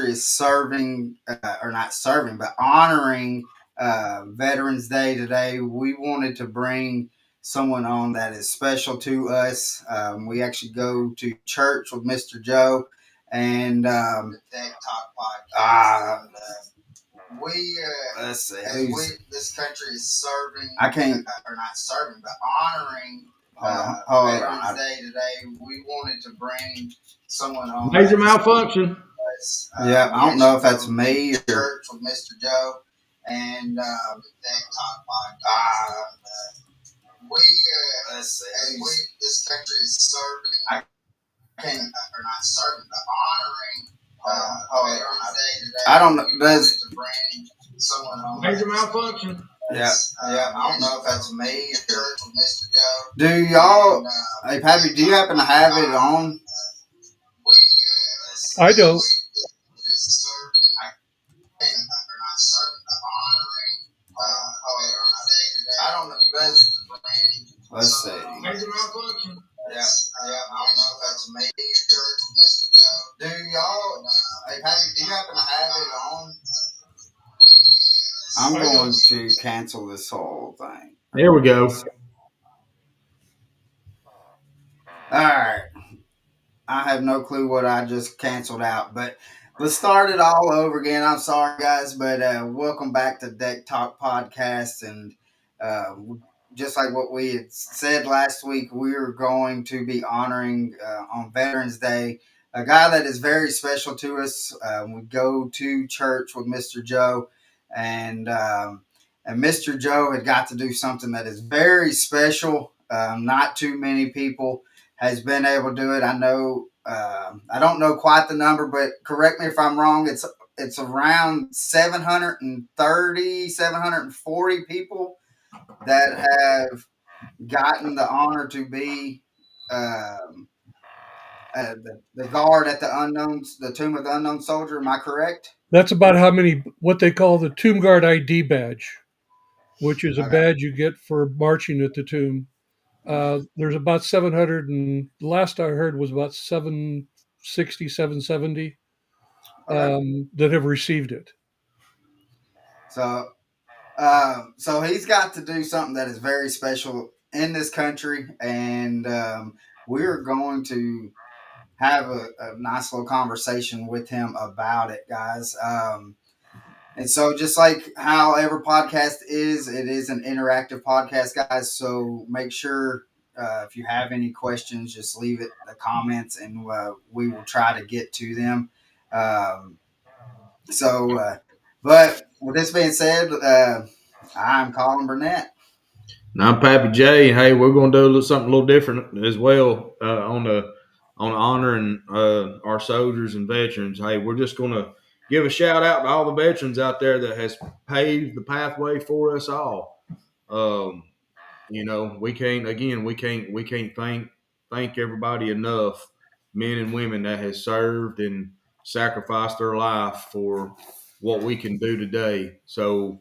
country is or not serving, but honoring Veterans Day today, we wanted to bring someone on that is special to us. We actually go to church with Mr. Joe and the Deck Talk podcast. Let's see. This country is serving. I can't, or not serving, but honoring Veterans Day today. We wanted to bring someone on. Major malfunction. Yeah, I don't know if that's me or church with Mr. Joe and the Deck Talk podcast. Let's see. This country is serving. I can't, or not serving, but honoring Veterans Day today. I don't know. Does to bring someone on. Major malfunction. Yeah, I don't know if that's me or Mr. Joe. Do y'all, hey Pappy, do you happen to have it on? I don't. I don't know. Let's see. Major malfunction. Yeah, I don't know if that's me or Mr. Joe. Do y'all, hey Pappy, do you happen to have it on? I'm going to cancel this whole thing. There we go. All right. I have no clue what I just canceled out, but let's start it all over again. I'm sorry, guys, but welcome back to Deck Talk Podcast. And just like what we had said last week, we are going to be honoring on Veterans Day a guy that is very special to us. We go to church with Mr. Joe, and Mr. Joe had got to do something that is very special. Not too many people has been able to do it. I know, I don't know quite the number, but correct me if I'm wrong. It's around 730, 740 people that have gotten the honor to be the guard at the Tomb of the Unknown Soldier. Am I correct? That's about how many, what they call the Tomb Guard ID badge, which is a badge you get for marching at the tomb. There's about 700, and the last I heard was about 760, 770 that have received it. So he's got to do something that is very special in this country, and we're going to have a nice little conversation with him about it, guys. And so just like how every podcast is, it is an interactive podcast, guys. So make sure if you have any questions, just leave it in the comments, and we will try to get to them. But with this being said, I'm Colin Burnett. And I'm Pappy J. Hey, we're going to do something a little different as well on honoring our soldiers and veterans. Hey, we're just going to give a shout out to all the veterans out there that has paved the pathway for us all. We can't thank everybody enough, men and women that has served and sacrificed their life for what we can do today. So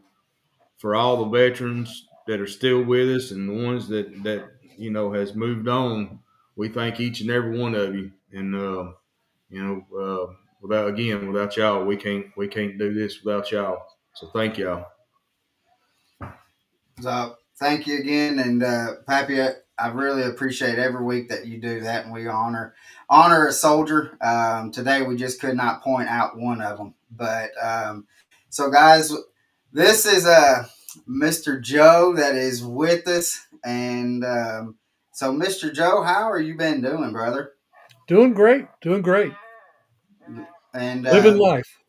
for all the veterans that are still with us and the ones that has moved on, we thank each and every one of you. And without y'all, we can't do this without y'all. So thank y'all. So thank you again, and Pappy, I really appreciate every week that you do that, and we honor a soldier. Today we just could not point out one of them, but so guys, this is Mr. Joe that is with us, and so Mr. Joe, how are you been doing, brother? Doing great. And living life.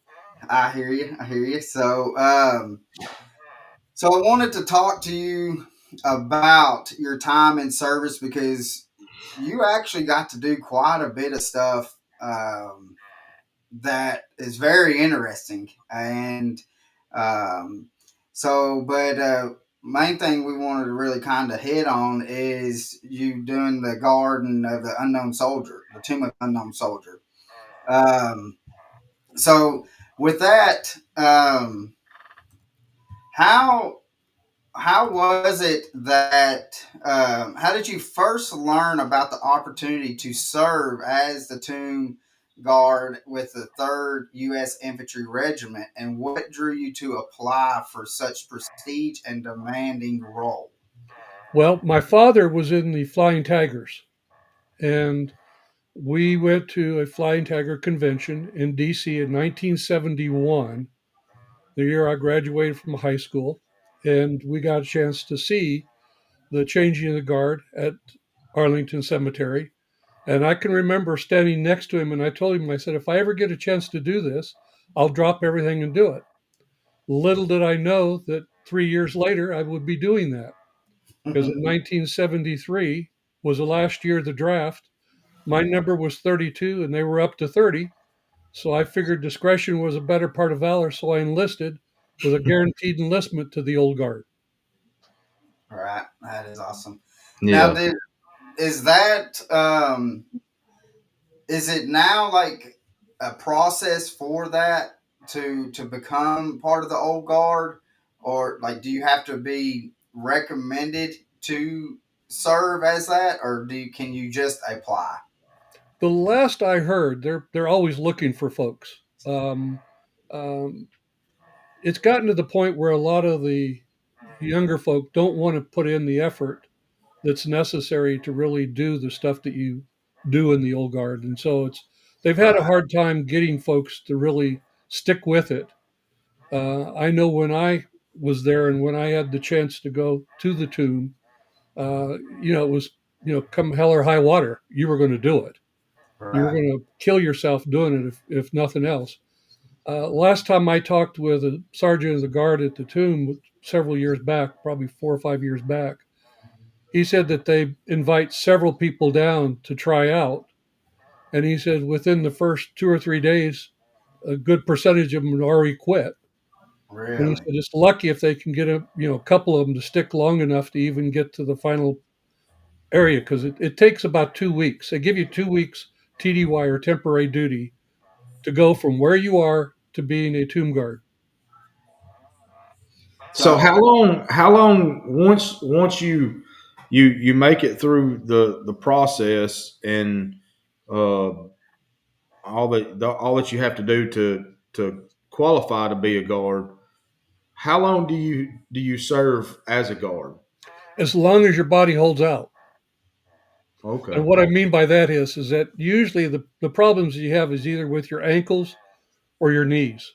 I hear you. So I wanted to talk to you about your time in service, because you actually got to do quite a bit of stuff that is very interesting. And main thing we wanted to really kind of hit on is you doing the garden of the unknown soldier, the Tomb of the Unknown Soldier. So with that, how was it that how did you first learn about the opportunity to serve as the Tomb Guard with the 3rd U.S. Infantry Regiment, and what drew you to apply for such prestige and demanding role? Well, my father was in the Flying Tigers, and we went to a Flying Tiger convention in D.C. in 1971, the year I graduated from high school, and we got a chance to see the changing of the guard at Arlington Cemetery. And I can remember standing next to him, and I told him, I said, if I ever get a chance to do this, I'll drop everything and do it. Little did I know that 3 years later I would be doing that, because in 1973 was the last year of the draft. My number was 32, and they were up to 30. So I figured discretion was a better part of valor. So I enlisted with a guaranteed enlistment to the old guard. All right, that is awesome. Now, Yeah. is that is it now like a process for that to become part of the old guard, or like do you have to be recommended to serve as that, or can you just apply? The last I heard, they're always looking for folks. Um, it's gotten to the point where a lot of the younger folk don't want to put in the effort that's necessary to really do the stuff that you do in the old guard, and so they've had a Right, hard time getting folks to really stick with it. I know when I was there and when I had the chance to go to the tomb, it was, come hell or high water, you were going to do it. You were right. going to kill yourself doing it, if nothing else. Last time I talked with a sergeant of the guard at the tomb several years back, probably 4 or 5 years back, he said that they invite several people down to try out. And he said within the first 2 or 3 days, a good percentage of them had already quit. And he Really? said it's lucky if they can get a couple of them to stick long enough to even get to the final area, because it takes about 2 weeks. They give you 2 weeks TDY, or temporary duty, to go from where you are to being a tomb guard. So So how long once you make it through the process and uh, all that you have to do to qualify to be a guard, how long do you serve as a guard? As long as your body holds out. And Okay. what I mean by that is that usually the problems you have is either with your ankles or your knees.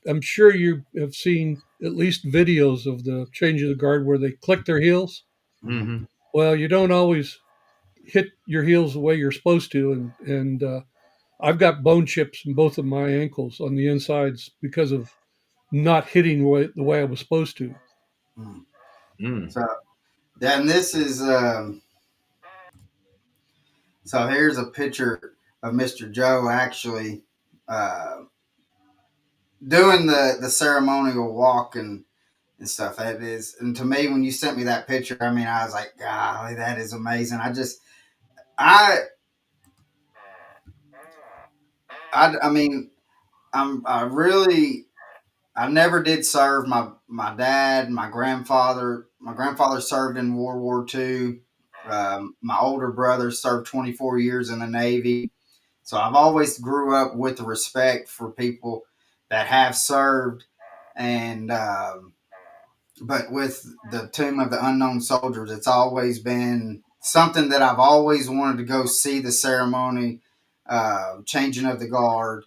I'm sure you have seen at least videos of the change of the guard where they click their heels. mhm. Hmm. Well, you don't always hit your heels the way you're supposed to, and I've got bone chips in both of my ankles on the insides because of not hitting the way I was supposed to. Mm. Mm. So then this is so here's a picture of Mr. Joe actually uh, doing the ceremonial walk and stuff. That is, and to me, when you sent me that picture, I mean, I was like, golly, that is amazing. I, I mean, I really, I never did serve. My dad, my grandfather served in World War II. My older brother served 24 years in the Navy. So I've always grew up with the respect for people that have served, and but with the Tomb of the Unknown Soldiers, it's always been something that I've always wanted to go see the ceremony, changing of the guard,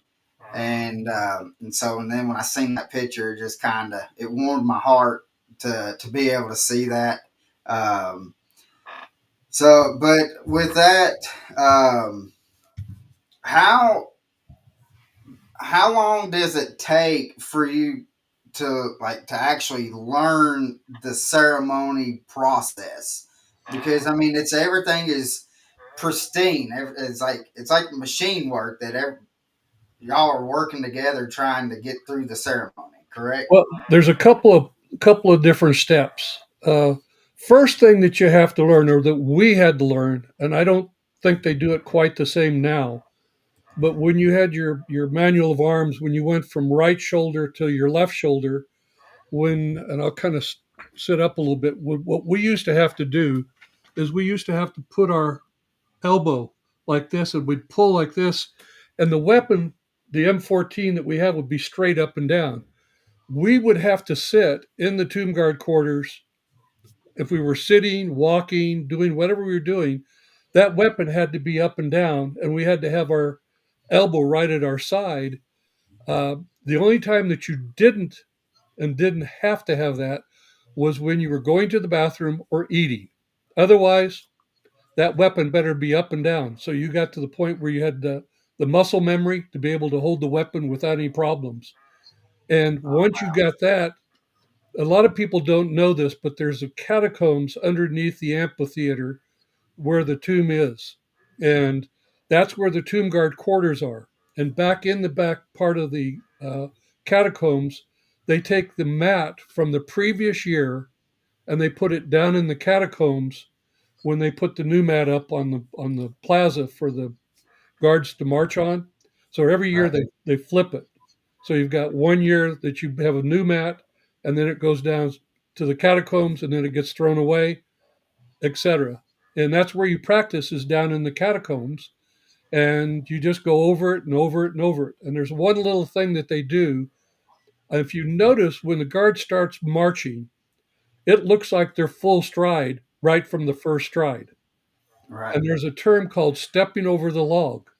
and then when I seen that picture, it just kind of it warmed my heart to be able to see that. Um, but with that, um, how how long does it take for you to actually learn the ceremony process? Because I mean, it's everything is pristine. It's like machine work that y'all are working together trying to get through the ceremony. Correct? Well, there's a couple of different steps. First thing that you have to learn, or that we had to learn, and I don't think they do it quite the same now. But when you had your manual of arms, when you went from right shoulder to your left shoulder, and I'll kind of sit up a little bit. What we used to have to do is we used to have to put our elbow like this, and we'd pull like this, and the weapon, the M14 that we have, would be straight up and down. We would have to sit in the tomb guard quarters. If we were sitting, walking, doing whatever we were doing, that weapon had to be up and down, and we had to have our elbow right at our side. The only time that you didn't have to have that was when you were going to the bathroom or eating. Otherwise, that weapon better be up and down. So you got to the point where you had the muscle memory to be able to hold the weapon without any problems. And once you got that, a lot of people don't know this, but there's a catacombs underneath the amphitheater where the tomb is. And that's where the tomb guard quarters are. And back in the back part of the catacombs, they take the mat from the previous year and they put it down in the catacombs when they put the new mat up on the plaza for the guards to march on. So every year Right. they flip it. So you've got 1 year that you have a new mat, and then it goes down to the catacombs, and then it gets thrown away, etc. And that's where you practice is down in the catacombs, and you just go over it and over it and over it. And there's one little thing that they do. If you notice, when the guard starts marching, it looks like they're full stride right from the first stride. Right. And there's a term called stepping over the log.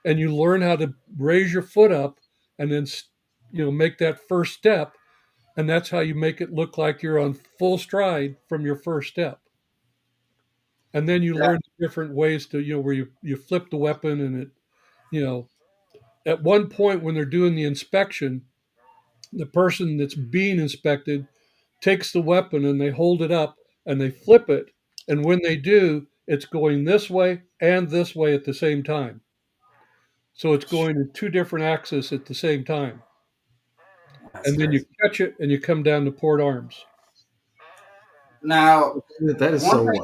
And you learn how to raise your foot up and then make that first step, and that's how you make it look like you're on full stride from your first step. And then you Yeah. learn different ways to where you flip the weapon, and it you know at one point when they're doing the inspection, the person that's being inspected takes the weapon and they hold it up and they flip it, and when they do, it's going this way and this way at the same time. So it's going in two different axes at the same time. That's And then you crazy. catch it and you come down to port arms. Now, That is one so thing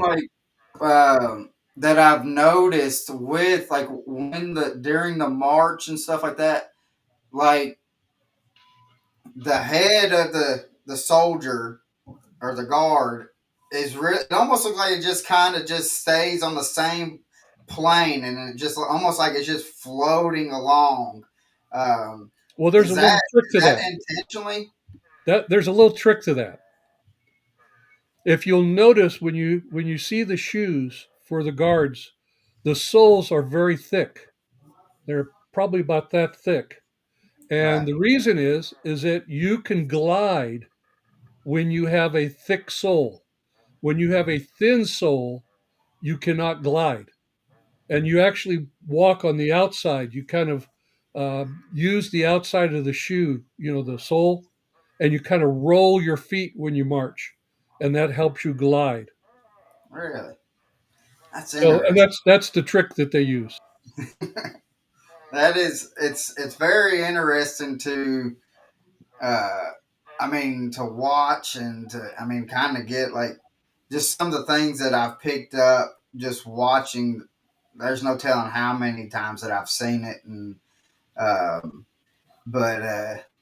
wild. that I've noticed with like when the during the march and stuff like that, like the head of the soldier or the guard is really, it almost looks like it just kind of just stays on the same plane, and it just almost like it's just floating along. Um, Well, there's is a little that trick is to that that. intentionally? There's a little trick to that. If you'll notice when you see the shoes for the guards, the soles are very thick. They're probably about that thick. And Right. the reason is that you can glide when you have a thick sole. When you have a thin sole, you cannot glide. And you actually walk on the outside. You kind of use the outside of the shoe, the sole, and you kind of roll your feet when you march, and that helps you glide. Really, that's So, and interesting. that's the trick that they use. That is, it's very interesting to uh I mean to watch and to, I mean, kind of get like just some of the things that I've picked up just watching. There's no telling how many times that I've seen it, and um but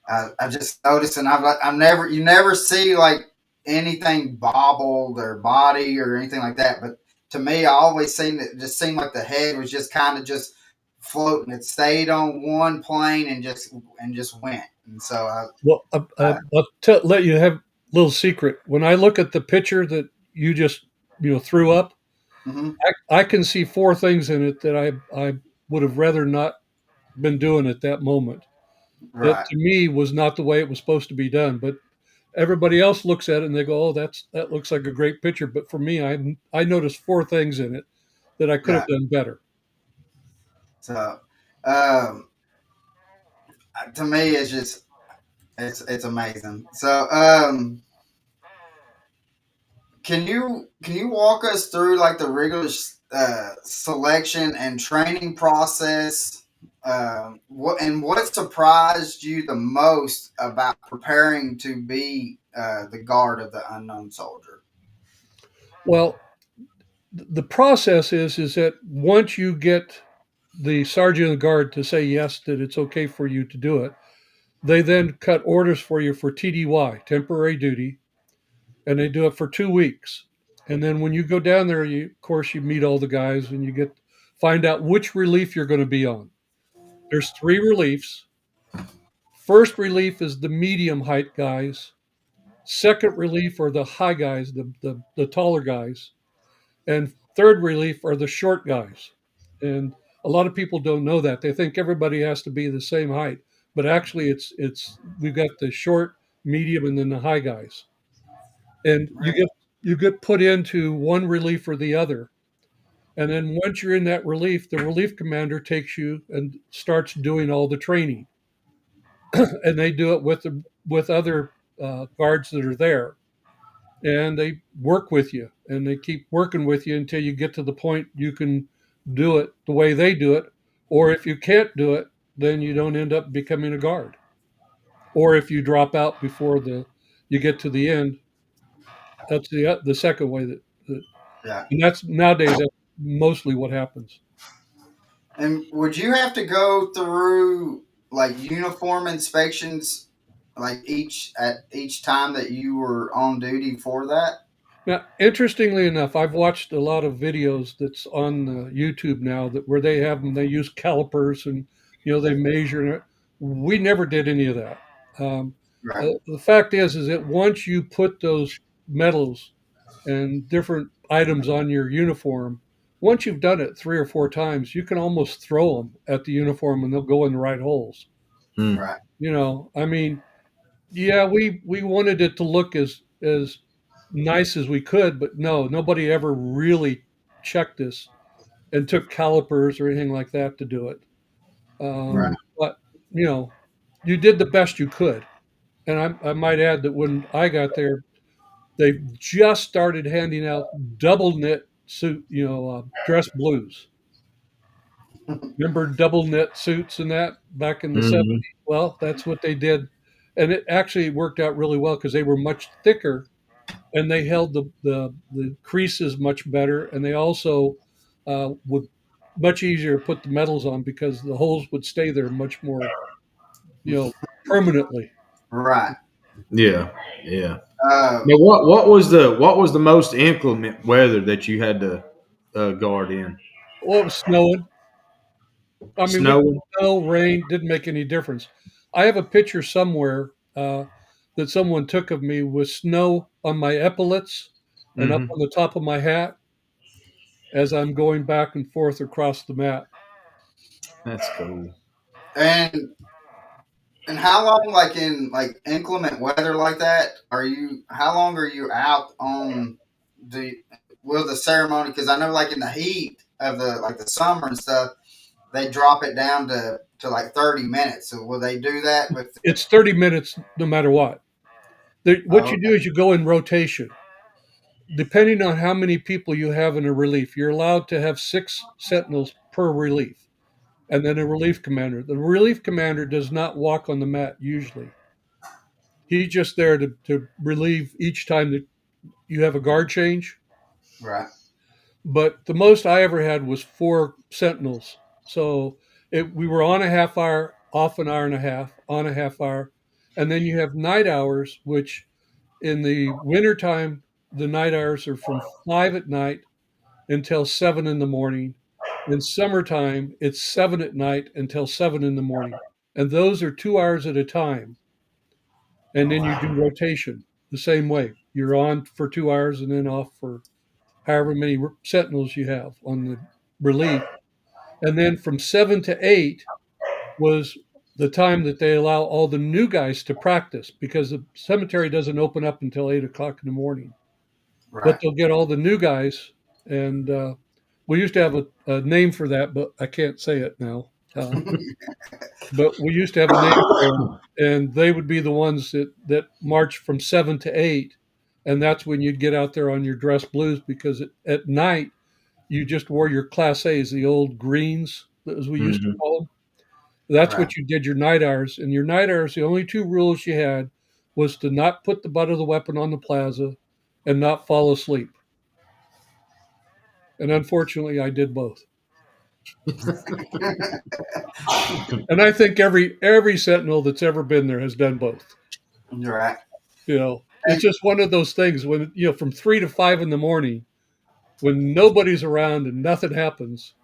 I just noticed, and I've never, you never see like anything bobbled or body or anything like that. But to me, I always seen it just seemed like the head was just kind of just floating. It stayed on one plane and just went. And so Well, I let you have a little secret. When I look at the picture that you just threw up, mhm, I can see four things in it that I would have rather not been doing at that moment. That right, to me was not the way it was supposed to be done. But everybody else looks at it and they go, "Oh, that looks like a great picture." But for me, I noticed four things in it that I could have yeah. done better. So um, to me, it's just it's amazing. So can you walk us through like the rigorous selection and training process? What surprised you the most about preparing to be the guard of the unknown soldier? Well, the process is that once you get the sergeant of the guard to say yes, that it's okay for you to do it, they then cut orders for you for TDY, temporary duty, and they do it for 2 weeks. And then when you go down there, of course you meet all the guys and you find out which relief you're going to be on. There's three reliefs. First relief is the medium height guys. Second relief are the high guys, the taller guys. And third relief are the short guys. And a lot of people don't know that. They think everybody has to be the same height, but actually it's we've got the short, medium, and then the high guys. And you get put into one relief or the other. And then once you're in that relief, the relief commander takes you and starts doing all the training. And they do it with other guards that are there, and they work with you, and they keep working with you until you get to the point you can do it the way they do it. Or if you can't do it, then you don't end up becoming a guard. Or if you drop out before the you get to the end, that's the second way that Yeah. and that's nowadays that's mostly what happens. And would you have to go through like uniform inspections, like each time that you were on duty for that? Now, interestingly enough, I've watched a lot of videos that's on YouTube now that where they have them. They use calipers and they measure it. We never did any of that. Um, Right. the fact is that once you put those medals and different items on your uniform, once you've done it three or four times, you can almost throw them at the uniform and they'll go in the right holes. Hmm. Right. I mean, yeah, we wanted it to look as nice as we could, but no, nobody ever really checked this and took calipers or anything like that to do it. Right. But you know, you did the best you could. And I might add that when I got there, they just started handing out double knit suit, dress blues. Remember double knit suits and that back in the Hmm. 70s? Well, that's what they did. And it actually worked out really well because they were much thicker and they held the creases much better. And they also would much easier to put the metals on because the holes would stay there much more, you know, permanently. Right. Yeah, yeah. Uh, Now, what was the most inclement weather that you had to guard in? Well, it was snowing. I mean, we Snowing. snow, rain, didn't make any difference. I have a picture somewhere that someone took of me with snow on my epaulets and up Hmm. on the top of my hat as I'm going back and forth across the mat. That's cool. and and how long, like in like inclement weather like that, are you? How long are you out on the will the ceremony? Because I know, like in the heat of the summer and stuff, they drop it down to like 30 minutes. So will they do that with? It's 30 minutes no matter what. What Oh, you do is you go in rotation. Depending on how many people you have in a relief, you're allowed to have 6 sentinels per relief, and then a relief commander. The relief commander does not walk on the mat usually. He's just there to relieve each time that you have a guard change. right, But the most I ever had was 4 sentinels. So we were on a half hour, off an hour and a half, on a half hour. And then you have night hours, which in the wintertime, the night hours are from 5 at night until 7 in the morning. In summertime, it's 7 at night until 7 in the morning. And those are 2 hours at a time. And then you do rotation the same way. You're on for 2 hours and then off for however many sentinels you have on the relief. And then from 7 to 8 was the time that they allow all the new guys to practice because the cemetery doesn't open up until 8 o'clock in the morning. But right. they'll get all the new guys. And we used to have a name for that, but I can't say it now. But we used to have a name for them, and they would be the ones that march from 7 to 8, and that's when you'd get out there on your dress blues because at night you just wore your Class A's, the old greens, as we used to Hmm. call them. That's Right. what you did your night hours. And your night hours, the only two rules you had was to not put the butt of the weapon on the plaza and not fall asleep. And unfortunately, I did both. And I think every sentinel that's ever been there has done both. Right. It's And just one of those things when from 3 to 5 in the morning when nobody's around and nothing happens.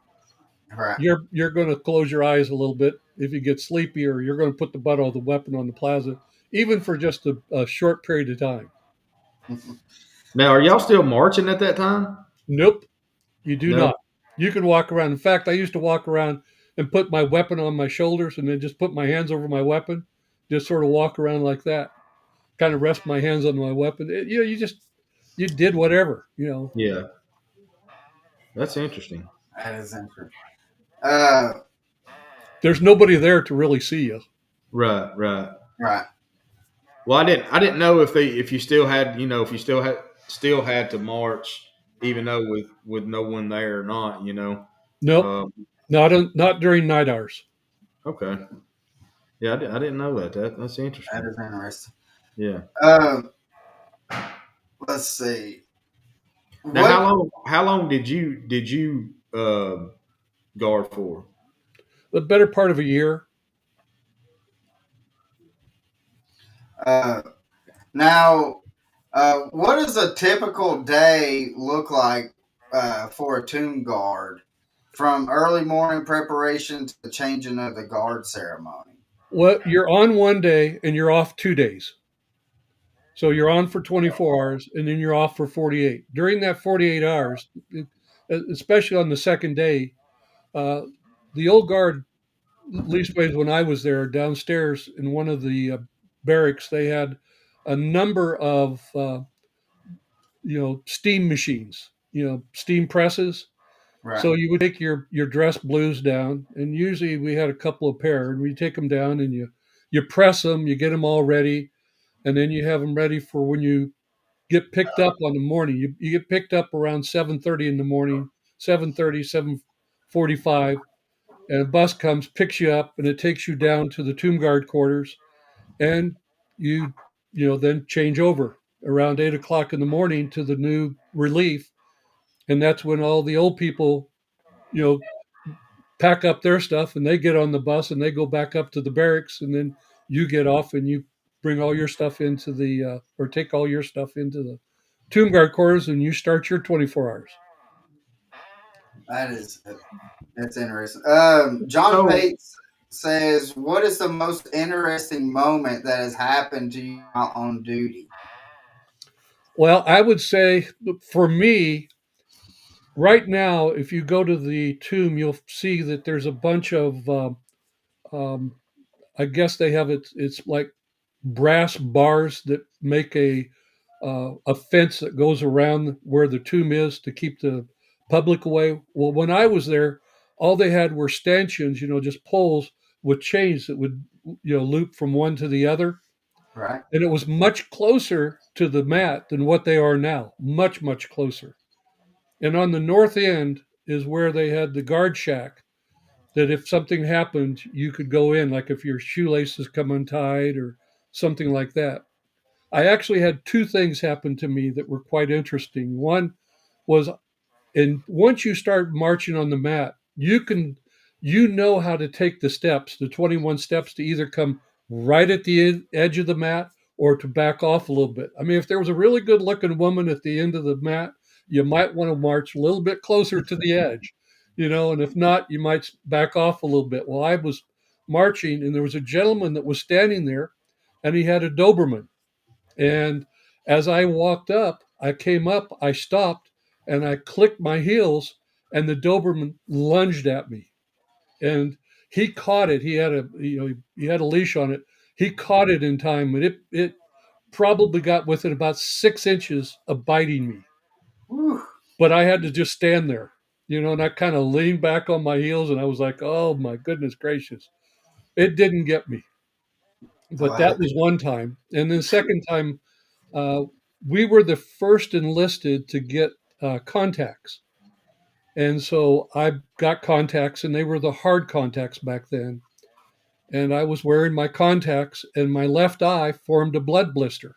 Right. You're going to close your eyes a little bit if you get sleepy, or you're going to put the butt of the weapon on the plaza, even for just a short period of time. Now, are y'all still marching at that time? Nope, you do No. not. You can walk around. In fact, I used to walk around and put my weapon on my shoulders and then just put my hands over my weapon, just sort of walk around like that, kind of rest my hands on my weapon. You did whatever, you know. Yeah, that's interesting. That is interesting. Uh, There's nobody there to really see you. Right, right. right. Well, I didn't know if you still had, if you still had to march, even though with no one there or not, Nope, Um, not during night hours. okay. Yeah, I didn't know that. That's That interesting. is interesting. Yeah. Um, let's see. Now, how What long how long did you guard for? The better part of a year. uh, now? What does a typical day look like for a tomb guard, from early morning preparation to the changing of the guard ceremony? Well, you're on one day and you're off 2 days. So you're on for 24 hours and then you're off for 48. During that 48 hours, especially on the second day, uh, the old guard, leastways when I was there, downstairs in one of the barracks, they had a number of steam machines, steam presses. Right. So you would take your dress blues down, and usually we had a couple of pair, and we take them down and you press them, you get them all ready, and then you have them ready for when you get picked up on the morning. You get picked up around 7:30 in the morning, 7:30, 7:45, and a bus comes, picks you up, and it takes you down to the tomb guard quarters, and you then change over around 8 o'clock in the morning to the new relief, and that's when all the old people, you know, pack up their stuff and they get on the bus and they go back up to the barracks, and then you get off and you bring all your stuff into the or take all your stuff into the tomb guard quarters, and you start your 24 hours. That is that's interesting. John So, Pates says, "What is the most interesting moment that has happened to you while on duty?" Well, I would say for me, right now, if you go to the tomb, you'll see that there's a bunch of, um, I guess they have it's like brass bars that make a fence that goes around where the tomb is to keep the public away. Well, when I was there, all they had were stanchions, just poles with chains that would, loop from one to the other. Right. And it was much closer to the mat than what they are now, much, much closer. And on the north end is where they had the guard shack, that if something happened, you could go in, like if your shoelaces come untied or something like that. I actually had two things happen to me that were quite interesting. One was, and once you start marching on the mat, you know how to take the steps, the 21 steps, to either come right at the edge of the mat or to back off a little bit. I mean, if there was a really good looking woman at the end of the mat, you might want to march a little bit closer to the edge, and if not, you might back off a little bit. Well, I was marching and there was a gentleman that was standing there, and he had a Doberman. And as I walked up, I came up, I stopped, and I clicked my heels, and the Doberman lunged at me. And he caught it. He had a leash on it. He caught it in time, and it probably got within about 6 inches of biting me. Whew. But I had to just stand there, and I kind of leaned back on my heels, and I was like, "Oh my goodness gracious!" It didn't get me, but that Well, was one time. And then the second time, uh, we were the first enlisted to get contacts. And so I got contacts, and they were the hard contacts back then. And I was wearing my contacts, and my left eye formed a blood blister.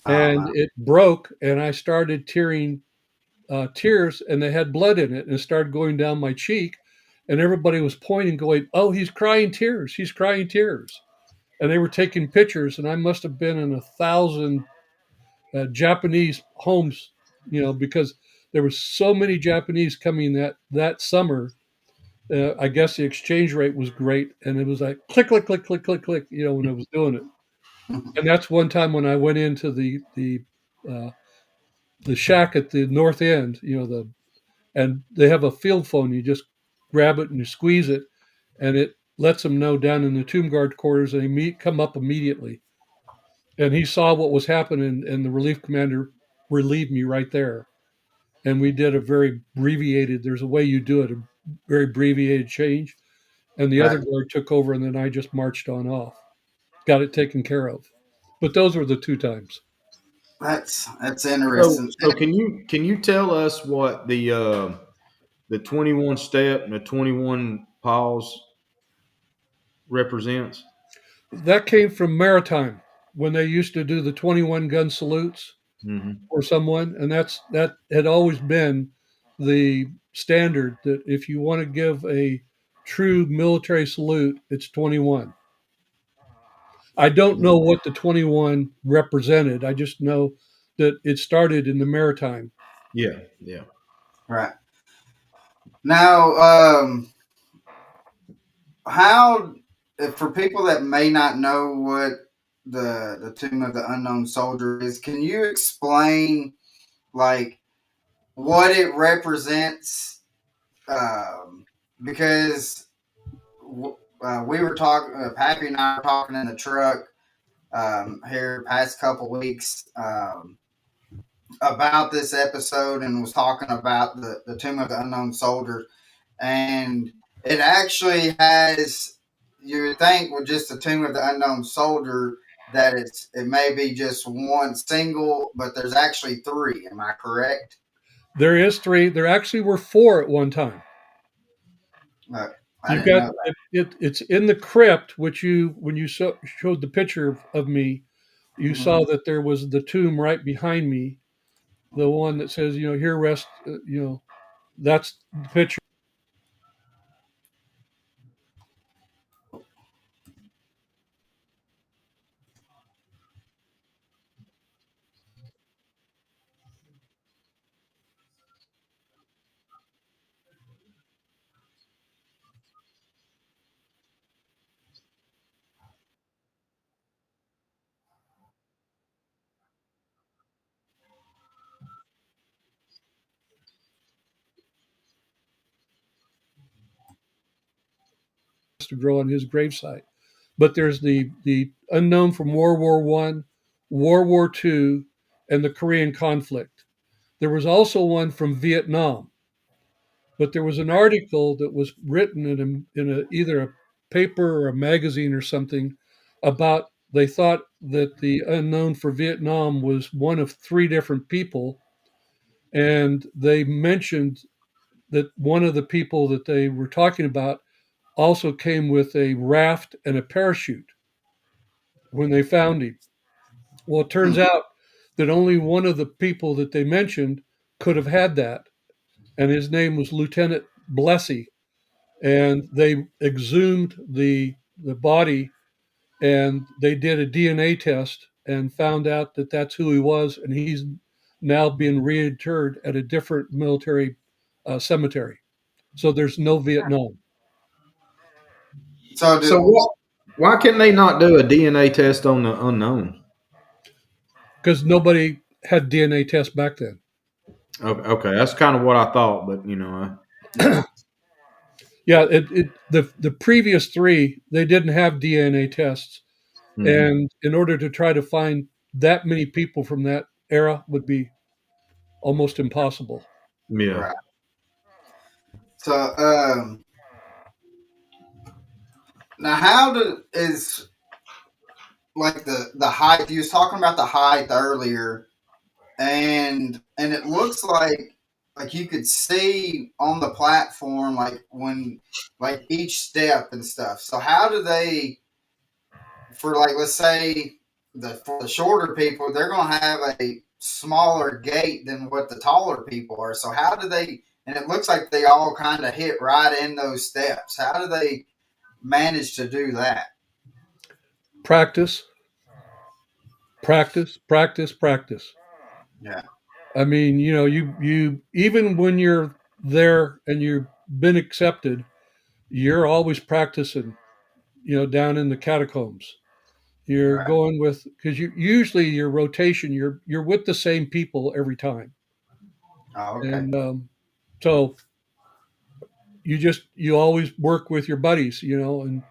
oh And my. it broke, and I started tearing tears, and they had blood in it, and it started going down my cheek. And everybody was pointing, going, "Oh, he's crying tears. He's crying tears." And they were taking pictures, and I must have been in 1,000 Japanese homes, because there were so many Japanese coming that summer, I guess the exchange rate was great, and it was like click, click, click, click, click, click. When I was doing it, and that's one time when I went into uh, the shack at the north end. And they have a field phone. You just grab it and you squeeze it, and it lets them know down in the tomb guard quarters. And they come up immediately. And he saw what was happening, and the relief commander relieved me right there. And we did a very abbreviated. There's a way you do it, a very abbreviated change. And the other Right. guard took over, and then I just marched on off, got it taken care of. But those were the two times. That's So, interesting. so can you tell us what the 21 step and the 21 pause represents? That came from maritime when they used to do the 21 gun salutes Hmm. or someone, and that had always been the standard that if you want to give a true military salute, it's 21. I don't know what the 21 represented. I just know that it started in the maritime. Yeah, yeah. Right. Now, how for people that may not know what the Tomb of the Unknown Soldier is, can you explain like what it represents? Um, because we were talking, Pappy and I were talking in the truck here past couple weeks about this episode and was talking about the Tomb of the Unknown Soldier. And it actually has, you would think with just the Tomb of the Unknown Soldier that it may be just one single, but there's actually three. Am I correct? There is three. There actually were four at one time. Uh, I You've didn't got know that. it's in the crypt, which when you showed the picture of me, you Mhm. saw that there was the tomb right behind me, the one that says, here rest, that's the picture to grow on his gravesite. But there's the unknown from World War I, World War II, and the Korean conflict. There was also one from Vietnam, but there was an article that was written in either a paper or a magazine or something about they thought that the unknown for Vietnam was one of three different people, and they mentioned that one of the people that they were talking about also came with a raft and a parachute when they found him. Well, it turns Hmm. out that only one of the people that they mentioned could have had that, and his name was Lieutenant Blessy. And they exhumed the body, and they did a DNA test and found out that that's who he was, and he's now being reinterred at a different military cemetery. So there's no Vietnam So So do why can they not do a DNA test on the unknown? because nobody had DNA tests back then. Okay, okay, that's kind of what I thought, but yeah. Yeah, the previous three they didn't have DNA tests, mhm. and in order to try to find that many people from that era would be almost impossible. Yeah. Right. So now how is like the height you was talking about the height earlier and it looks like you could see on the platform like when like each step and stuff. So how do they for like let's say for the shorter people they're gonna have a smaller gate than what the taller people are. So how do they and it looks like they all kind of hit right in those steps. How do they manage to do that? Practice, practice, practice, practice. Yeah. I mean, you even when you're there and you've been accepted, you're always practicing, down in the catacombs. You're Right. going with because you usually your rotation, you're with the same people every time, Oh, okay. and so you always work with your buddies, and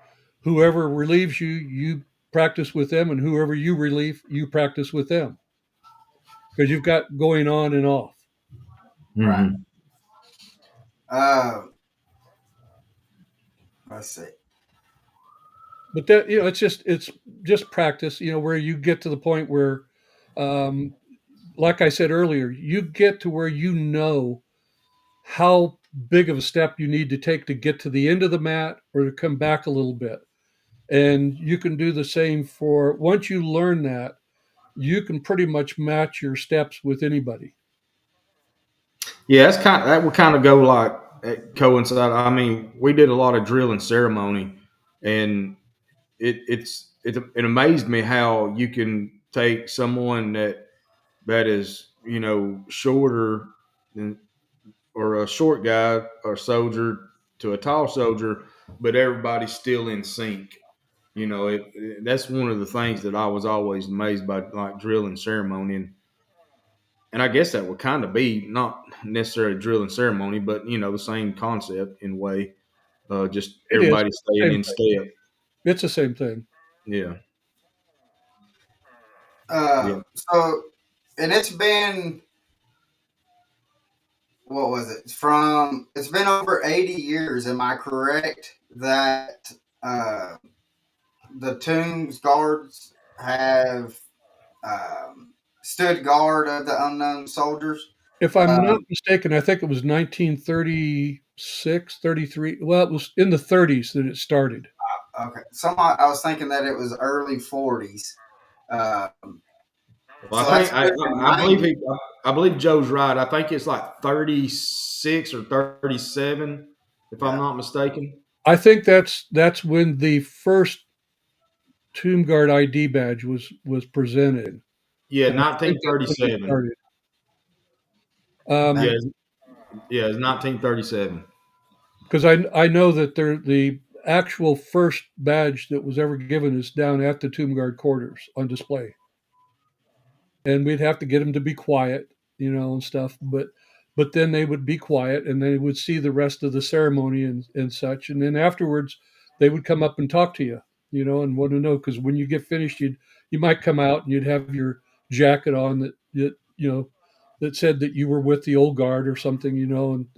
whoever relieves you, you practice with them, and whoever you relieve, you practice with them because you've got going on and off. Right. Hmm. Uh, let's see. But that it's just practice, where you get to the point where, um, like I said earlier, you get to where how big of a step you need to take to get to the end of the mat or to come back a little bit. And you can do the same for once you learn that, you can pretty much match your steps with anybody. Yeah, that would kind of go like coincide. I mean, we did a lot of drill and ceremony, and it amazed me how you can take someone that is shorter than, or a short guy or soldier to a tall soldier, but everybody's still in sync. That's one of the things that I was always amazed by, like drill and ceremony, and I guess that would kind of be not necessarily drill and ceremony, but the same concept in a way. Just It is. everybody It's the staying same in thing. step. It's the same thing. Yeah, yeah, So, and it's been, what was it? It's been over 80 years. Am I correct that uh, the tombs guards have stood guard of the unknown soldiers? If I'm Uh, not mistaken, I think it was 1936, 33. Well, it was in the 30s that it started. okay. I was thinking that it was early 40s. Um, well, so I think that's pushing I believe 90. I believe Joe's right. I think it's like 36 or 37, if I'm Yeah. not mistaken. I think that's when the first Tomb Guard ID badge was presented, Yeah, and I think that's when it 1937. started. Yeah, That- yeah, it's 1937. Because I know that the actual first badge that was ever given is down at the Tomb Guard quarters on display, and we'd have to get them to be quiet, and stuff. But then they would be quiet, and they would see the rest of the ceremony and such, and then afterwards they would come up and talk to you, and want to know because when you get finished, you might come out and you'd have your jacket on that said that you were with the old guard or something,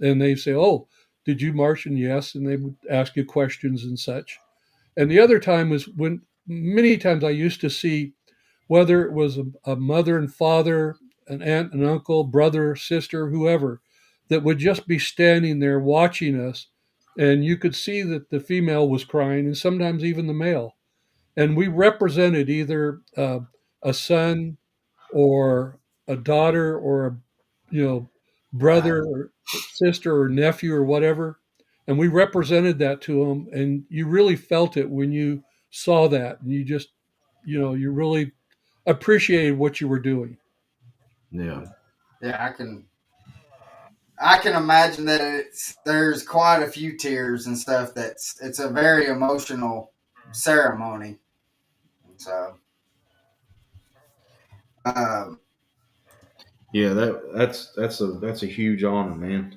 and they say, "Oh, did you march?" And yes, and they would ask you questions and such. And the other time was when many times I used to see whether it was a mother and father, an aunt and uncle, brother, sister, whoever, that would just be standing there watching us. And you could see that the female was crying, and sometimes even the male. And we represented either a son or a daughter or a right. brother or sister or nephew or whatever, and we represented that to them. And you really felt it when you saw that, and you just you really appreciated what you were doing. Yeah, Yeah, I can imagine that there's quite a few tears and stuff. It's a very emotional ceremony. So, um, yeah. That's a huge honor, man,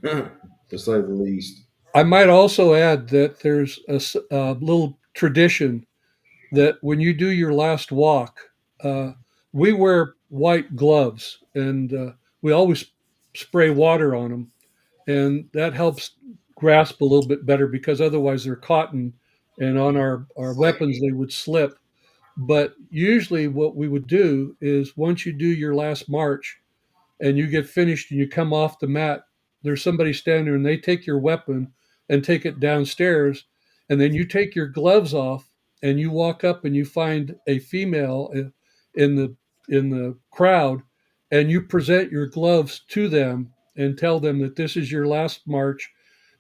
to say the least. I might also add that there's a little tradition that when you do your last walk, uh, we wear white gloves, and we always spray water on them, and that helps grasp a little bit better because otherwise they're cotton, and on our slick. weapons they would slip. But usually, what we would do is once you do your last march and you get finished and you come off the mat, there's somebody standing there and they take your weapon and take it downstairs. And then you take your gloves off and you walk up and you find a female in the crowd, and you present your gloves to them and tell them that this is your last march,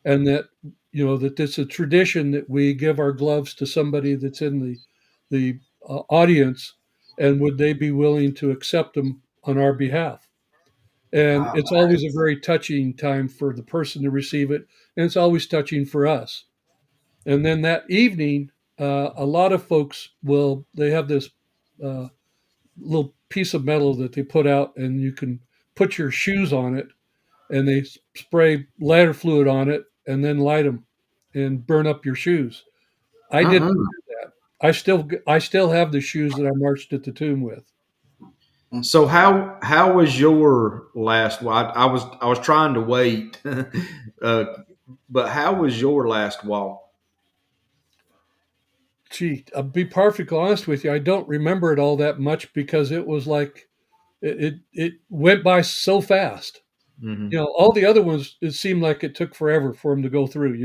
and that that it's a tradition that we give our gloves to somebody that's in the audience, and would they be willing to accept them on our behalf. And Oh, it's always a nice. very touching time for the person to receive it, and it's always touching for us. And then that evening, a lot of folks will, they have this uh, little piece of metal that they put out, and you can put your shoes on it, and they spray lighter fluid on it and then light them and burn up your shoes. I didn't Uh-uh. do that. I still have the shoes that I marched at the tomb with. So how was your last? Well, I was trying to wait, uh, but how was your last walk? Gee, I'll be perfectly honest with you. I don't remember it all that much because it was like it went by so fast. Hmm. All the other ones, it seemed like it took forever for them to go through.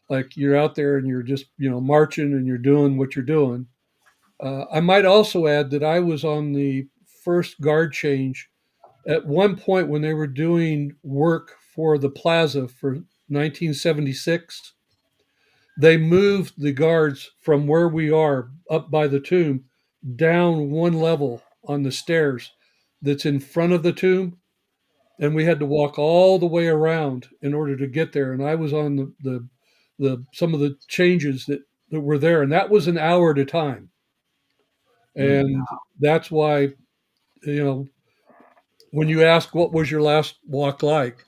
Like you're out there and you're just marching and you're doing what you're doing. I might also add that I was on the first guard change at one point when they were doing work for the plaza for 1976. They moved the guards from where we are up by the tomb down one level on the stairs that's in front of the tomb, and we had to walk all the way around in order to get there. And I was on the some of the changes that were there, and that was an hour at a time. And that's why, you know when you ask what was your last walk like,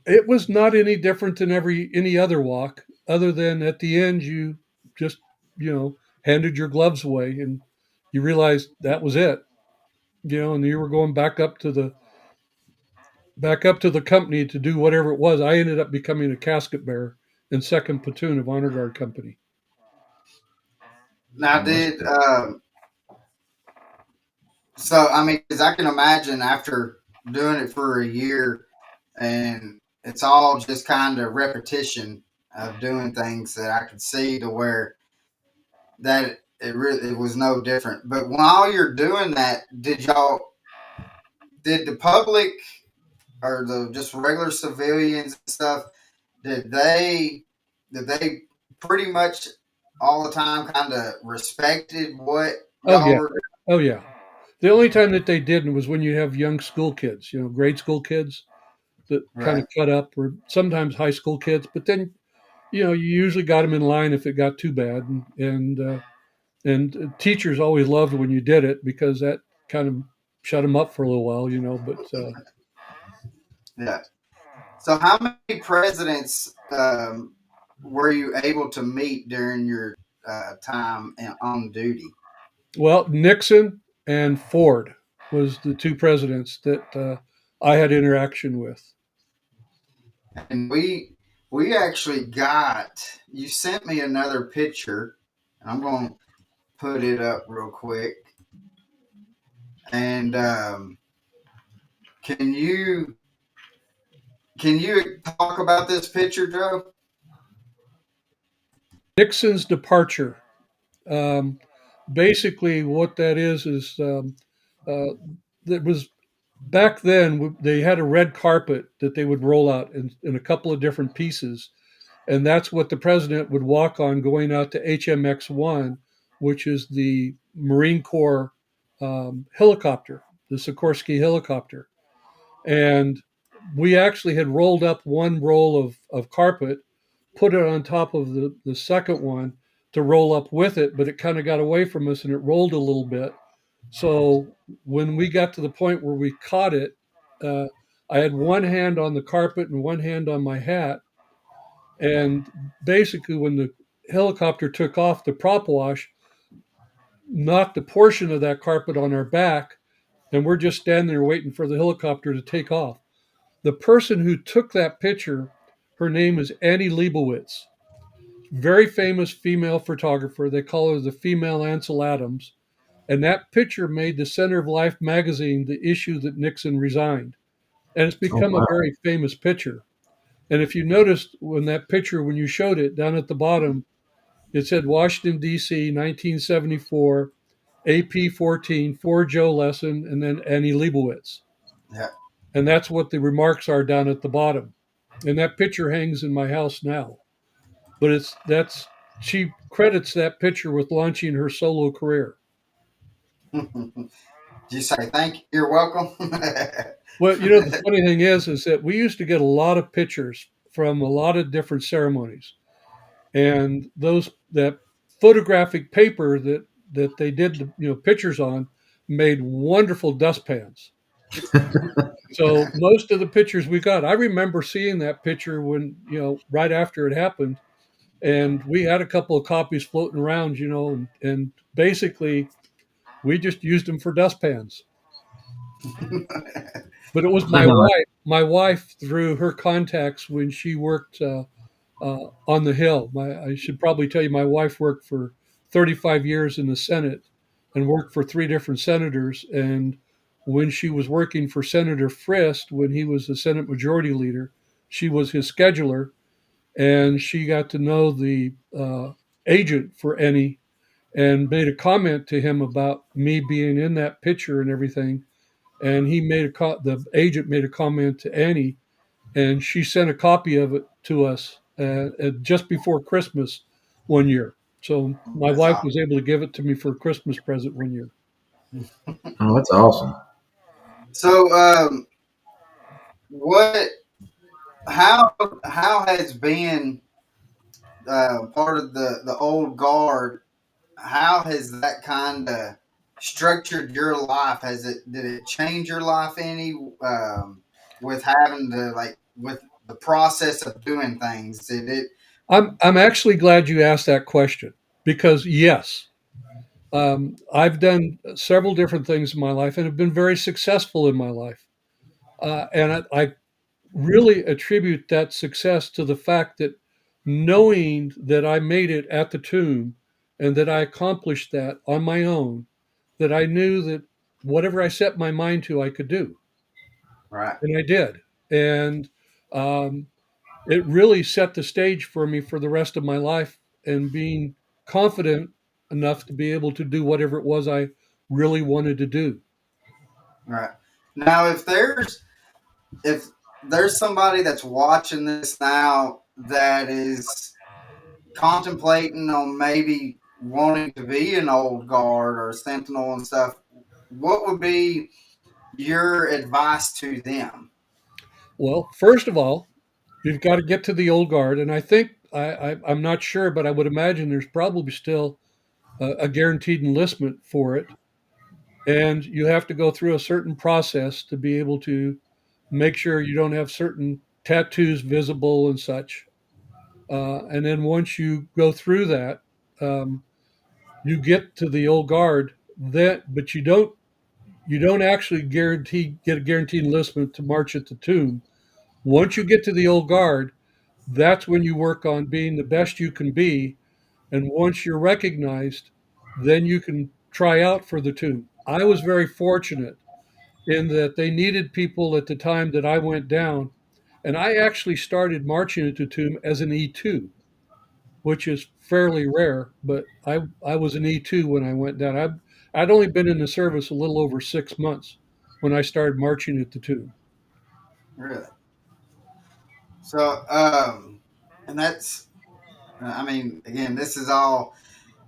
it was not any different than any other walk, other than at the end you just handed your gloves away and you realized that was it. And you were going back up to the company to do whatever it was. I ended up becoming a casket bearer in second platoon of honor guard company. Now, Oh, that's did cool. so? I mean, because I can imagine after doing it for a year, and it's all just kind of repetition of doing things that I could see to where that it was no different. But while you're doing that, did the public or the just regular civilians and stuff, did they did they pretty much all the time kind of respected what Oh y'all yeah, were oh yeah. The only time that they didn't was when you have young school kids, grade school kids that doing? kind of Right. cut up, or sometimes high school kids. But then you usually got them in line if it got too bad, and teachers always loved when you did it because that kind of shut them up for a little while. But Yeah. So how many presidents were you able to meet during your time on duty? well, Nixon and Ford was the two presidents that I had interaction with. And we actually got you sent me another picture. I'm going to put it up real quick. And can you talk about this picture, Joe? Nixon's departure. Um, Basically, what that is uh, it was back then. They had a red carpet that they would roll out in a couple of different pieces, and that's what the president would walk on going out to HMX-1, which is the Marine Corps helicopter, the Sikorsky helicopter. And we actually had rolled up one roll of carpet, put it on top of the second one to roll up with it, but it kind of got away from us and it rolled a little bit. So when we got to the point where we caught it, uh, I had one hand on the carpet and one hand on my hat, and basically, when the helicopter took off, the prop wash knocked a portion of that carpet on our back, and we're just standing there waiting for the helicopter to take off. The person who took that picture, her name is Annie Leibovitz, very famous female photographer. They call her the female Ansel Adams. And that picture made the Center of Life magazine the issue that Nixon resigned. And it's Oh, become a wow. very famous picture. And if you noticed when you showed it down at the bottom, it said Washington, D.C., 1974, AP 14, for Joe Lessen, and then Annie Leibovitz. Yeah. And that's what the remarks are down at the bottom. And that picture hangs in my house now. But she credits that picture with launching her solo career. Did you say thank you? You're welcome. Well, the funny thing is that we used to get a lot of pictures from a lot of different ceremonies. and that photographic paper that they did the pictures on made wonderful dustpans. So most of the pictures we got, I remember seeing that picture when right after it happened, and we had a couple of copies floating around, and basically we just used them for dustpans. But it was my wife. My wife, through her contacts when she worked on the Hill. I should probably tell you, my wife worked for 35 years in the Senate and worked for three different senators. And when she was working for Senator Frist, when he was the Senate Majority Leader, she was his scheduler, and she got to know the agent for Eni and made a comment to him about me being in that picture and everything. And the agent made a comment to Annie, and she sent a copy of it to us just before Christmas one year. So my That's wife awesome. was able to give it to me for a Christmas present one year. Oh, that's awesome. So, what? How has been part of the old guard? How has that kind of structured your life? Did it change your life any with having to with the process of doing things? Did it? I'm actually glad you asked that question because yes, I've done several different things in my life and have been very successful in my life, and I really attribute that success to the fact that knowing that I made it at the tomb and that I accomplished that on my own, that I knew that whatever I set my mind to, I could do. Right, And I did. And um, it really set the stage for me for the rest of my life and being confident enough to be able to do whatever it was I really wanted to do. right. Now, if there's somebody that's watching this now that is contemplating on maybe wanting to be an old guard or a sentinel and stuff, what would be your advice to them? Well, first of all, you've got to get to the old guard, and I think I'm not sure, but I would imagine there's probably still a guaranteed enlistment for it, and you have to go through a certain process to be able to make sure you don't have certain tattoos visible and such. And then once you go through that, um, you get to the old guard. But you don't actually guarantee get a guaranteed enlistment to march at the tomb. Once you get to the old guard, that's when you work on being the best you can be. And once you're recognized, then you can try out for the tomb. I was very fortunate in that they needed people at the time that I went down. And I actually started marching at the tomb as an E2, which is fairly rare, but I was an E2 when I went down. I'd only been in the service a little over 6 months when I started marching at the tomb. Really? So, and that's, I mean, again, this is all.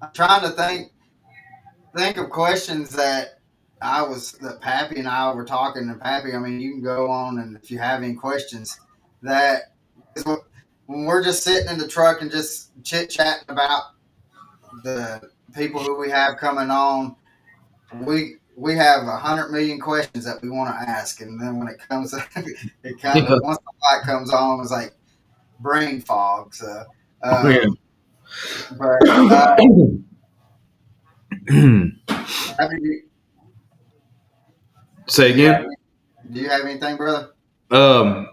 I'm trying to think of questions that Pappy and I were talking. And Pappy, I mean, you can go on, and if you have any questions, that is when we're just sitting in the truck and just chit chatting about the people who we have coming on, we have 100 million questions that we want to ask, and then when it comes, it kind Yeah. of once the light comes on, it's like brain fog. So, Yeah. but have you, Say do you have again. do you have anything, brother? Um,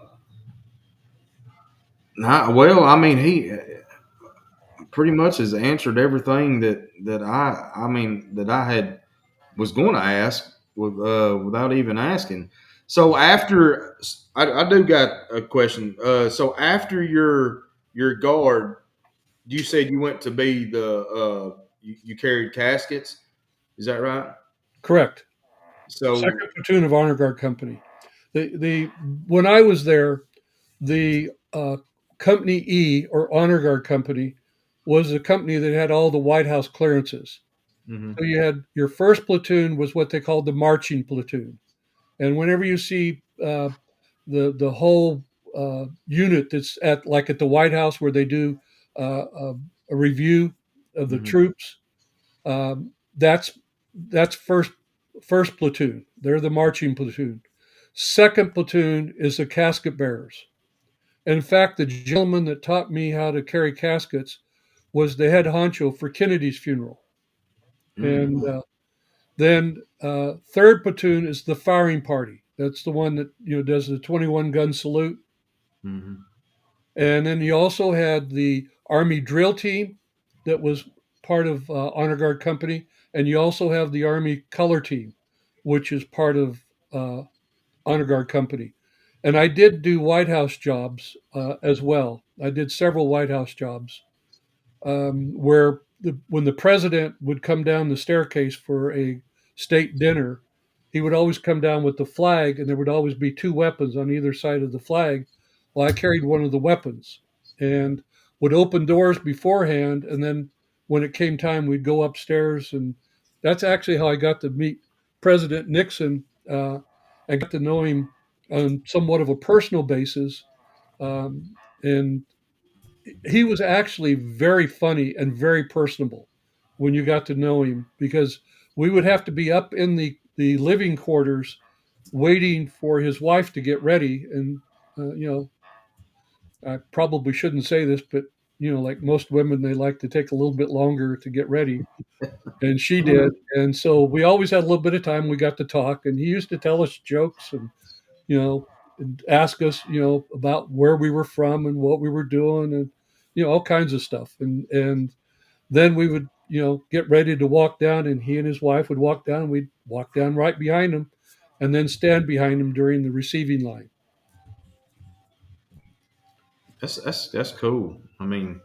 well, I mean, he pretty much has answered everything that I had was going to ask without even asking. So after I do got a question. So after your guard, you said you went to be you carried caskets. Is that right? Correct. So Second platoon of Honor Guard Company. The when I was there, the Company E or Honor Guard Company was the company that had all the White House clearances. hmm So you had your first platoon was what they called the marching platoon, and whenever you see the whole unit that's at the White House where they do uh, a review of the Hmm. troops. That's first platoon. They're the marching platoon. Second platoon is the casket bearers. In fact, the gentleman that taught me how to carry caskets was the head honcho for Kennedy's funeral. Mm. And then third platoon is the firing party. That's the one that does the 21 gun salute. Hmm. And then you also had the Army drill team that was part of Honor Guard Company, and you also have the Army color team, which is part of Honor Guard Company. And I did do White House jobs as well. I did several White House jobs where when the president would come down the staircase for a state dinner, he would always come down with the flag, and there would always be two weapons on either side of the flag. Well, I carried one of the weapons and would open doors beforehand, and then when it came time, we'd go upstairs, and that's actually how I got to meet President Nixon and got to know him on somewhat of a personal basis. And he was actually very funny and very personable when you got to know him because we would have to be up in the living quarters waiting for his wife to get ready. And, I probably shouldn't say this, but, like most women, they like to take a little bit longer to get ready. And she did. And so we always had a little bit of time. We got to talk. And he used to tell us jokes you know, and ask us, about where we were from and what we were doing and, all kinds of stuff. And then we would, get ready to walk down and he and his wife would walk down. We'd walk down right behind him and then stand behind him during the receiving line. That's cool. I mean,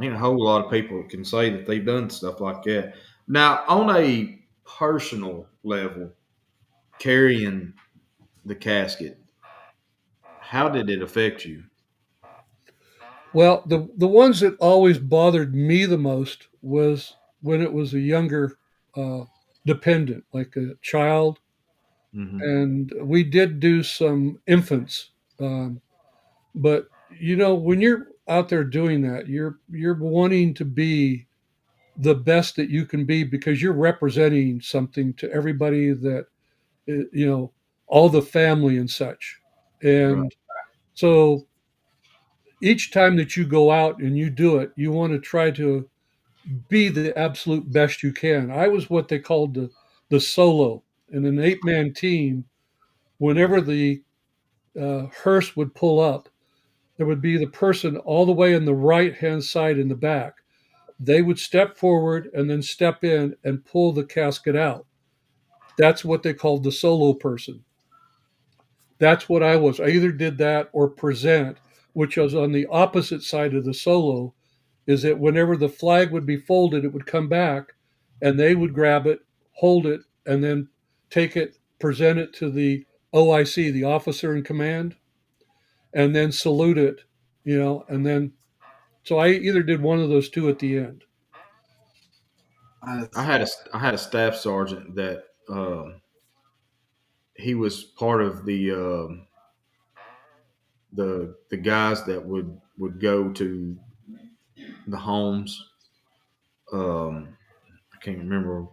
a whole lot of people can say that they've done stuff like that. Now, on a personal level, carrying the casket, how did it affect you? Well, the ones that always bothered me the most was when it was a younger uh, dependent, like a child. Hmm. And we did do some infants. Um, But when you're out there doing that, you're wanting to be the best that you can be because you're representing something to everybody that all the family and such. Right. And so each time that you go out and you do it, you want to try to be the absolute best you can. I was what they called the solo in an 8-man team. Whenever the hearse would pull up, there would be the person all the way on the right hand side in the back. They would step forward and then step in and pull the casket out. That's what they called the solo person. That's what I was. I either did that or present, which was on the opposite side of the solo, is that whenever the flag would be folded, it would come back and they would grab it, hold it, and then take it, present it to the OIC, the officer in command, and then salute it, and then so I either did one of those two at the end. I That's had a staff sergeant that he was part of the guys that would go to the homes. I can't remember.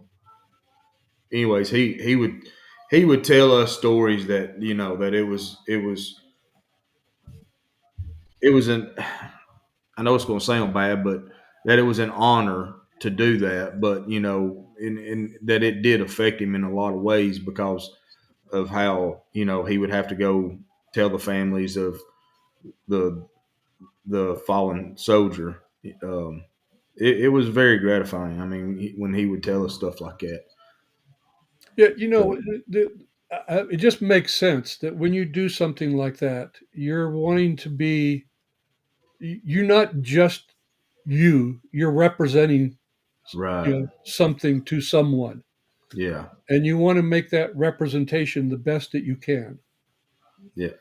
Anyways, he would tell us stories that that it was an I know it's going to sound bad, but that it was an honor to do that. But and that it did affect him in a lot of ways because of how he would have to go tell the families of the the fallen soldier. Um, it was very gratifying. I mean, when he would tell us stuff like that. Yeah, So, it just makes sense that when you do something like that, you're wanting to be, you're not just you're representing, right. something to someone, Yeah. and you want to make that representation the best that you can. Yeah.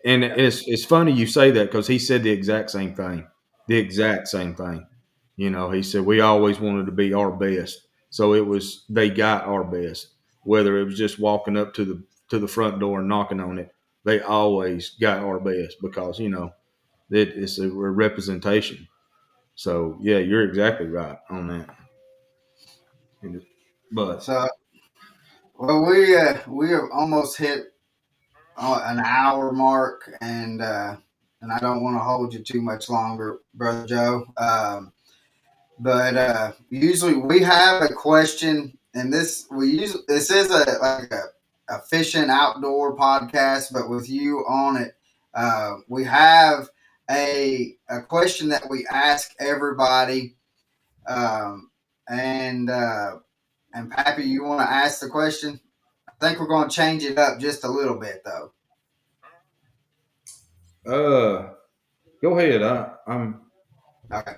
And it's funny you say that because he said the exact same thing. The exact same thing. He said we always wanted to be our best. So it was they got our best. Whether it was just walking up to the front door and knocking on it, they always got our best because that it's a representation. So yeah, you're exactly right on that. But So, well, we have almost hit an hour mark, and I don't want to hold you too much longer, brother Joe. But usually we have a question, and this is a fishing outdoor podcast, but with you on it, we have a question that we ask everybody, um, and uh, and Pappy, you want to ask the question? I think we're going to change it up just a little bit, though. uh, go ahead. I'm Okay.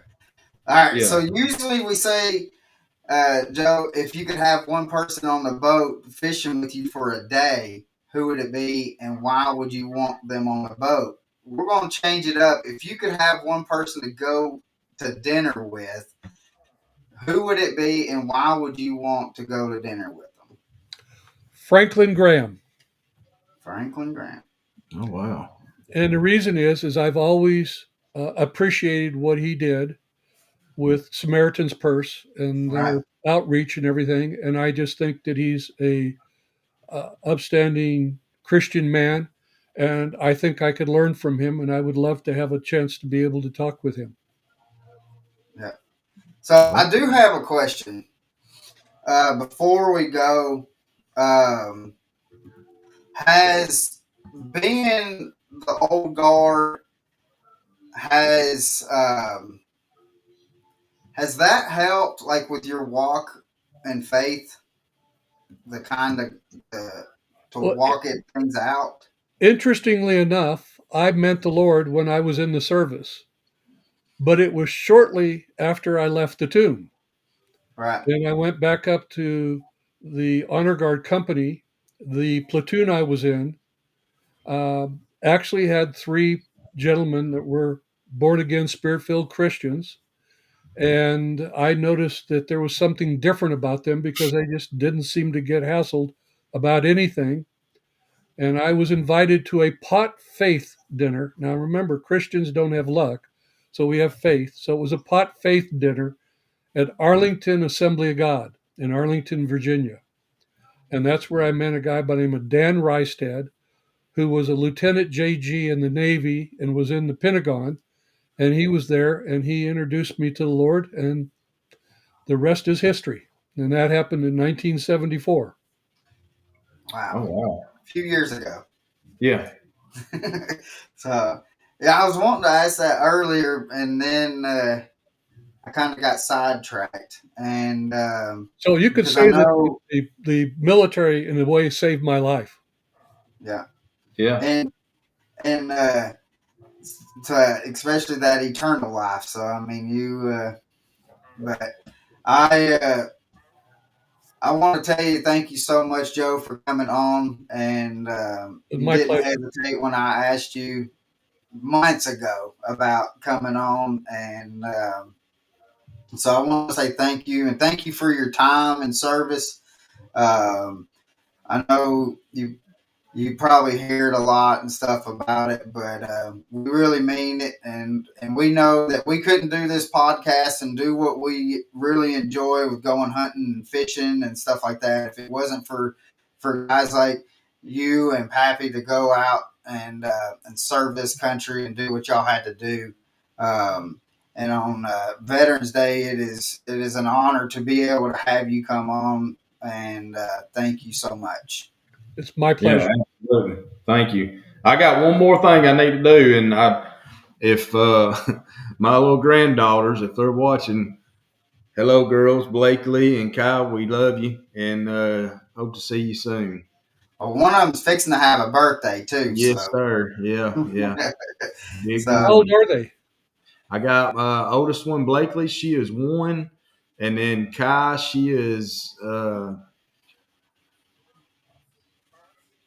All right. yeah. So usually we say, Joe, if you could have one person on the boat fishing with you for a day, who would it be, and why would you want them on the boat? We're going to change it up. If you could have one person to go to dinner with, who would it be, and why would you want to go to dinner with them? Franklin Graham. Franklin Grant. Oh wow. And the reason is I've always appreciated what he did with Samaritan's Purse and Right. their outreach and everything. And I just think that he's a upstanding Christian man, and I think I could learn from him. And I would love to have a chance to be able to talk with him. Yeah. So I do have a question. Before we go, um, has being the old guard has has that helped, like with your walk and faith, the kind of to Well, walk it things out? interestingly enough, I met the Lord when I was in the service, but it was shortly after I left the tomb. Right. And I went back up to the honor guard company. The platoon I was in actually had three gentlemen that were born again, spirit filled Christians. And I noticed that there was something different about them because they just didn't seem to get hassled about anything. And I was invited to a pot faith dinner. Now, remember, Christians don't have luck, so we have faith. So it was a pot faith dinner at Arlington Assembly of God in Arlington, Virginia. And that's where I met a guy by the name of Dan Rystad, who was a Lieutenant JG in the Navy and was in the Pentagon. And he was there and he introduced me to the Lord, and the rest is history. And that happened in 1974. Wow. Oh wow. A few years ago. Yeah. So yeah, I was wanting to ask that earlier, and then I kind of got sidetracked, and So you could because I say that know, the military, in a way, saved my life. yeah, Yeah. and to especially that eternal life. So I mean, but I uh, I want to tell you thank you so much, Joe, for coming on, and It's you my didn't pleasure. hesitate when I asked you months ago about coming on, and so I want to say thank you, and thank you for your time and service. Um, I know you probably heard a lot and stuff about it, but we really mean it, and we know that we couldn't do this podcast and do what we really enjoy with going hunting and fishing and stuff like that if it wasn't for guys like you and Pappy to go out and serve this country and do what y'all had to do. Um, and on Veterans Day, it is an honor to be able to have you come on, and thank you so much. It's my Yeah. pleasure. Absolutely. Thank you. I got one more thing I need to do, and if my little granddaughters, if they're watching, hello, girls, Blakely and Kyle, we love you, and hope to see you soon. Well, one of them's fixing to have a birthday too, Yes, so sir. Yeah, yeah. Big so How old one. are they? I got oldest one, Blakely. She is 1, and then Kai, she is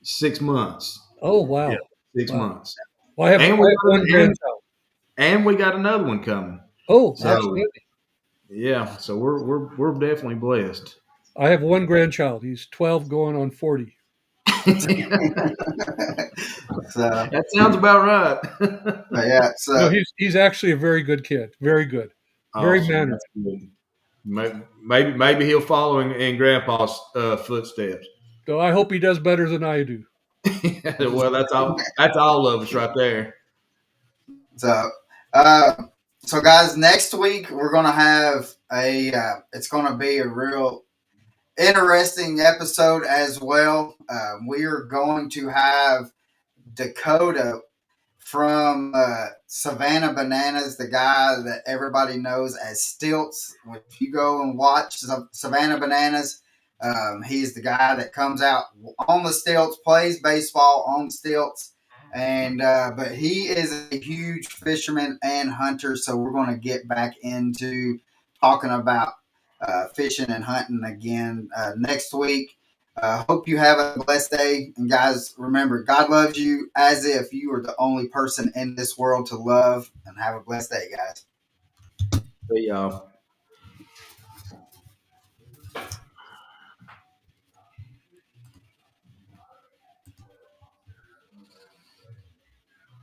6 months. Oh, Yeah, wow. six Wow. months. Well, I And we have got one grandchild. and we got another one coming. Oh, So absolutely. yeah, so we're definitely blessed. I have one grandchild. He's 12 going on 40. So, That sounds about right. but yeah, No, so he's actually a very good kid. Very good. Very Awesome. mannered. That's good. Maybe he'll follow in Grandpa's footsteps. So I hope he does better than I do. Well, that's all. That's all of us right there. so, uh, so guys, next week we're gonna have it's gonna be a real interesting episode as well. We are going to have Dakota from Savannah Bananas, the guy that everybody knows as Stilts. If you go and watch Savannah Bananas, he's the guy that comes out on the stilts, plays baseball on stilts, and but he is a huge fisherman and hunter. So we're going to get back into talking about fishing and hunting again next week. Hope you have a blessed day. And guys, remember, God loves you as if you were the only person in this world to love. And have a blessed day, guys. See y'all.